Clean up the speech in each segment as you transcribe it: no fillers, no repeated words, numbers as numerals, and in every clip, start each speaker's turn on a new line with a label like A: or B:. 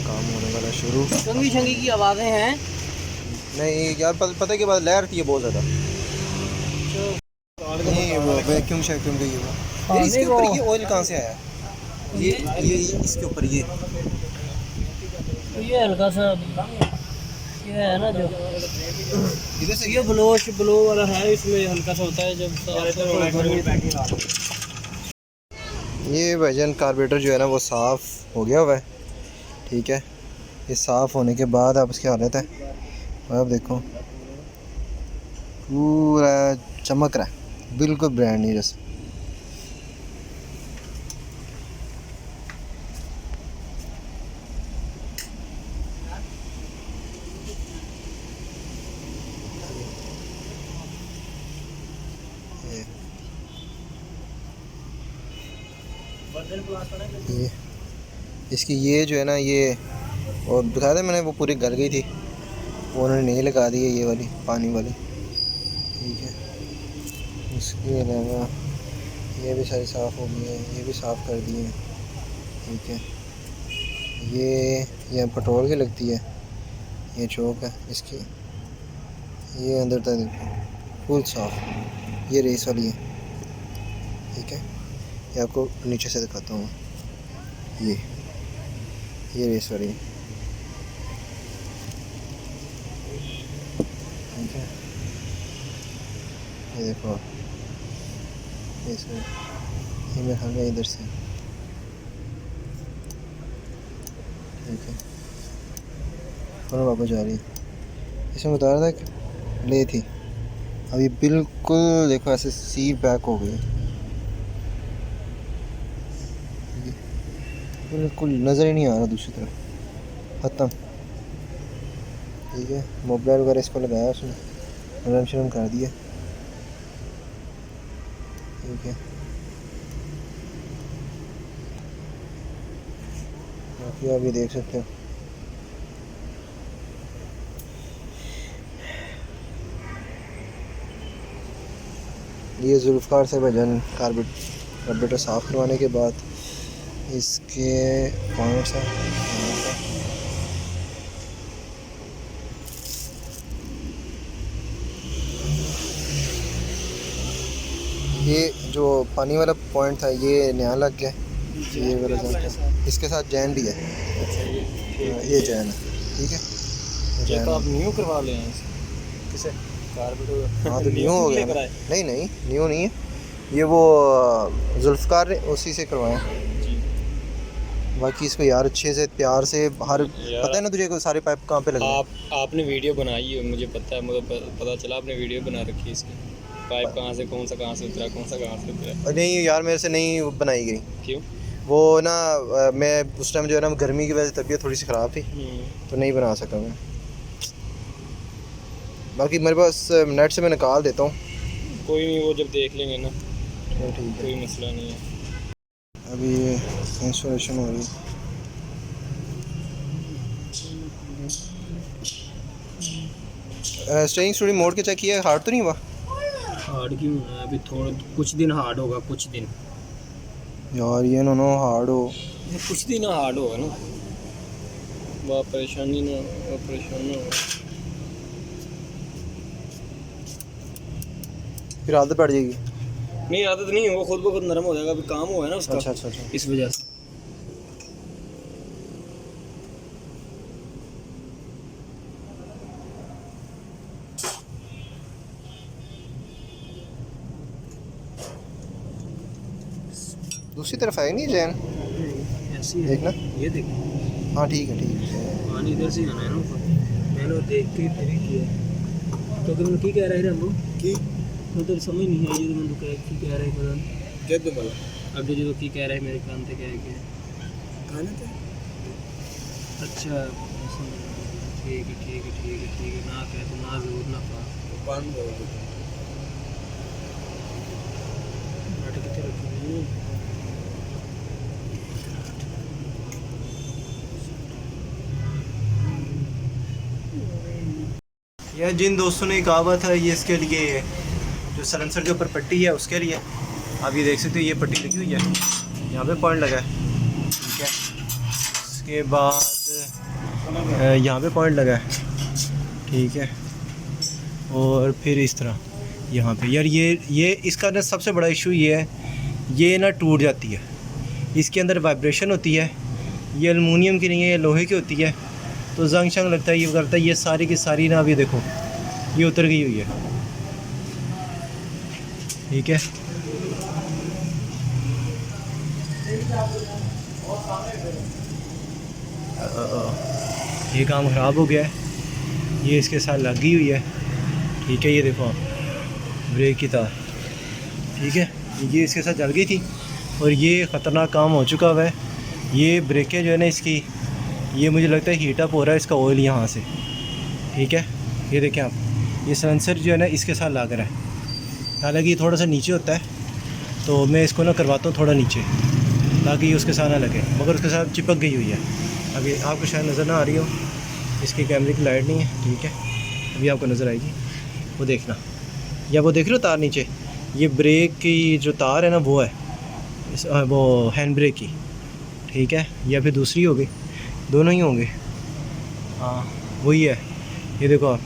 A: काम होने वाला शुरू।
B: चंगी शंगी की आवाज़ें हैं।
A: नहीं यार पता के बाद लहर थी बहुत ज़्यादा। नहीं वो वैक्यूम शैक्यूम का ये हुआ। यार इसके ऊपर ये ऑयल कहाँ से आया? ये इसके ऊपर ये
B: हल्का सा ये है ना जो
A: इधर से
B: ये ब्लो वाला है, इसमें हल्का सा होता है जब
A: ये भाईजान कार्बोरेटर जो है ना वो साफ़ हो गया हुआ है। ठीक है, ये साफ़ होने के बाद आप इसकी हालत है, अब देखो पूरा चमक रहा है, बिल्कुल ब्रांड न्यू जैसे। ये इसकी ये जो है ना ये, और बताया था मैंने वो पूरी गल गई थी, वो उन्होंने नहीं लगा दी है ये वाली पानी वाली। ठीक है, इसके अलावा ये भी सारी साफ़ हो गई है, ये भी साफ़ कर दिए हैं। ठीक है, ये पेट्रोल की लगती है, ये चौक है इसकी, ये अंदर तक देखो फुल साफ़, ये रेस वाली है। ठीक है, ये आपको नीचे से दिखाता हूँ, ये रेस वाली है। ठीक है, ये देखो ये मेरा ख्याल में इधर से। ठीक है, और वापस जा रही है, इसमें बता रहा था कि ले थी, अब ये बिल्कुल देखो ऐसे सी बैक हो गई, बिल्कुल नज़र ही नहीं आ रहा दूसरी तरफ, ख़त्म। ठीक है, मोबाइल वगैरह इसको लगाया उसने, आराम शराम कर दिया। ठीक है, बाकी आप ये देख सकते हो। ये जुल्फ़कार से भजन कार्बोरेटर साफ़ करवाने के बाद इसके पॉइंट्स हैं। ये जो पानी वाला पॉइंट था ये नया लग गया, ये वाला जैन, इसके साथ जैन भी है। ये जैन है। ठीक है,
B: ये तो आप न्यू करवा लें
A: किसे
B: कार्बोरेटर।
A: हाँ तो न्यू हो गया ना? नहीं न्यू नहीं है, ये वो जुल्फ़कार उसी से करवाएं। बाकी इसको यार अच्छे से प्यार से हर पता है ना तुझे को सारे पाइप कहाँ पे लगे?
B: आपने वीडियो बनाई है, मुझे पता है, मुझे पता चला आपने वीडियो बना रखी है इसकी, पाइप कहाँ से कौन सा कहाँ से उतरा, कौन सा कहाँ से उतरा।
A: नहीं यार मेरे से नहीं बनाई गई।
B: क्यों?
A: वो ना मैं उस टाइम जो है ना गर्मी की वजह से तबीयत थोड़ी सी ख़राब थी तो नहीं बना सका मैं। बाकी मेरे पास नेट से मैं निकाल देता हूँ।
B: कोई नहीं, वो जब देख लेंगे ना,
A: ठीक है,
B: कोई मसला नहीं है।
A: अभी इंस्टॉलेशन हो रही है। स्टेइंग स्टूडियो मोड के चेक किया, हार्ड तो नहीं हुआ?
B: हार्ड क्यों है? अभी थोड़ा कुछ दिन हार्ड होगा, कुछ दिन
A: यार ये ना हार्ड हो,
B: कुछ दिन हार्ड होगा ना, वह परेशानी ना, वह परेशान ना हो।
A: फिर आदत पड़ जाएगी।
B: नहीं आदत नहीं है, वो खुद ब खुद नरम हो जाएगा, अभी काम हुआ है ना उसका।
A: अच्छा,
B: इस वजह से
A: दूसरी तरफ है नहीं जैन,
B: ऐसी है।
A: देखना,
B: ये देख,
A: हाँ ठीक है।
B: पानी इधर से आना है ना ऊपर, मैंने देख के फिर किया, क्योंकि मैंने कह रहा है हमको कि मतलब समझ नहीं आई, जो मैंने कह रहा है पता क्या तो बोला आगे जो की कह रहा है मेरे कान से क्या खाना था। अच्छा ठीक है ना कह तो ना जरूर ना पा पान कितने रखी।
A: यह जिन दोस्तों ने कहा हुआ था ये इसके लिए जो सलेंसर के ऊपर पट्टी है उसके लिए, आप ये देख सकते हो ये पट्टी लगी हुई है, यहाँ पे पॉइंट लगा है। ठीक है, इसके बाद यहाँ पे पॉइंट लगा है, ठीक है, और फिर इस तरह यहाँ पे। यार ये इसका ना सबसे बड़ा इशू ये है, ये ना टूट जाती है, इसके अंदर वाइब्रेशन होती है। ये एलुमिनियम की नहीं है, ये लोहे की होती है, तो जंग शंग लगता है, ये करता है। ये सारी की सारी ना अभी देखो ये उतर गई हुई है, ठीक है। ये काम ख़राब हो गया है, ये इसके साथ लगी हुई है, ठीक है। ये देखो आप, ब्रेक की तार, ठीक है, ये इसके साथ जल गई थी और ये ख़तरनाक काम हो चुका हुआ है। ये ब्रेकें जो है ना इसकी, ये मुझे लगता है हीटअप हो रहा है इसका ऑयल यहाँ से, ठीक है। ये देखें आप, ये सेंसर जो है ना इसके साथ लग रहा है, हालांकि ये थोड़ा सा नीचे होता है, तो मैं इसको ना करवाता हूँ थोड़ा नीचे ताकि ये उसके साथ ना लगे, मगर उसके साथ चिपक गई हुई है। अभी आपको शायद नज़र ना आ रही हो, इसकी कैमरे की लाइट नहीं है, ठीक है, अभी आपको नज़र आएगी, वो देखना। या वो देख रहे हो तार नीचे, ये ब्रेक की जो तार है ना वो है वो हैंड ब्रेक की, ठीक है, या फिर दूसरी होगी, दोनों ही होंगे, हाँ वही है। ये देखो आप,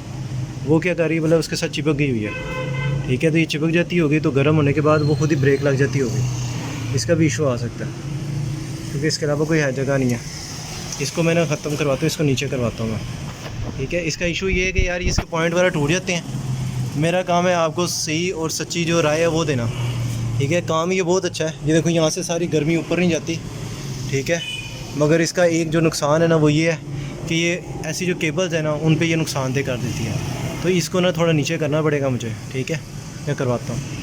A: वो क्या कर रही है, मतलब उसके साथ चिपक गई हुई है, ठीक है। तो ये चिपक जाती होगी तो गर्म होने के बाद वो खुद ही ब्रेक लग जाती होगी, इसका भी इशू आ सकता है, क्योंकि इसके अलावा कोई है जगह नहीं है। इसको मैं ना ख़त्म करवाता हूँ, इसको नीचे करवाता हूँ मैं, ठीक है। इसका इशू ये है कि यार इसके पॉइंट वगैरह टूट जाते हैं। मेरा काम है आपको सही और सच्ची जो राय है वो देना, ठीक है। काम ये बहुत अच्छा है। ये देखो यहाँ से सारी गर्मी ऊपर नहीं जाती, ठीक है, मगर इसका एक जो नुकसान है ना वो ये है कि ये ऐसी जो केबल्स है ना उन पे ये नुकसानदेह कर देती है, तो इसको ना थोड़ा नीचे करना पड़ेगा मुझे, ठीक है, मैं करवाता हूँ।